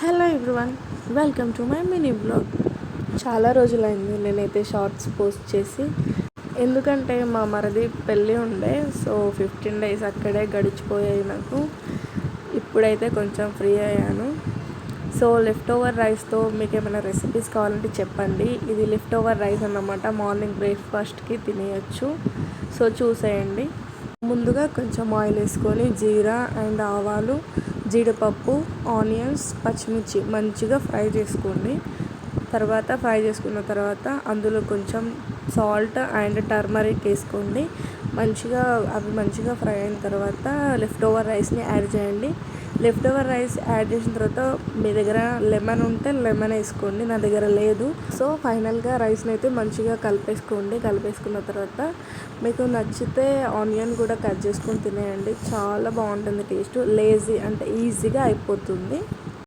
Hello everyone, welcome to my mini blog. చాలా రోజులైంది నేనైతే షార్ట్స్ పోస్ట్ చేసి. ఎందుకంటే మా మరిది పెళ్ళి ఉండే, సో 15 days అక్కడే గడిచిపోయాయి నాకు. ఇప్పుడైతే కొంచెం ఫ్రీ అయ్యాను. సో లెఫ్ట్ ఓవర్ రైస్తో మీకు ఏమైనా రెసిపీస్ కావాలంటే చెప్పండి. ఇది లెఫ్ట్ ఓవర్ రైస్ అన్నమాట, మార్నింగ్ బ్రేక్ఫాస్ట్కి తినేయచ్చు. సో చూసేయండి. ముందుగా కొంచెం ఆయిల్ వేసుకొని జీరా అండ్ ఆవాలు, జీడిపప్పు, ఆనియన్స్, పచ్చిమిర్చి మంచిగా ఫ్రై చేసుకోండి. ఫ్రై చేసుకున్న తర్వాత అందులో కొంచెం సాల్ట్ అండ్ టర్మరిక్ వేసుకోండి. అవి మంచిగా ఫ్రై అయిన తర్వాత లెఫ్ట్ ఓవర్ రైస్ని యాడ్ చేయండి. లెఫ్ట్ ఓవర్ రైస్ యాడ్ చేసిన తర్వాత మీ దగ్గర లెమన్ ఉంటే లెమన్ వేసుకోండి. నా దగ్గర లేదు. సో ఫైనల్గా రైస్ని అయితే మంచిగా కలిపేసుకున్న తర్వాత మీకు నచ్చితే ఆనియన్ కూడా కట్ చేసుకొని తినేయండి. చాలా బాగుంటుంది టేస్ట్. లేజీ అంటే ఈజీగా అయిపోతుంది.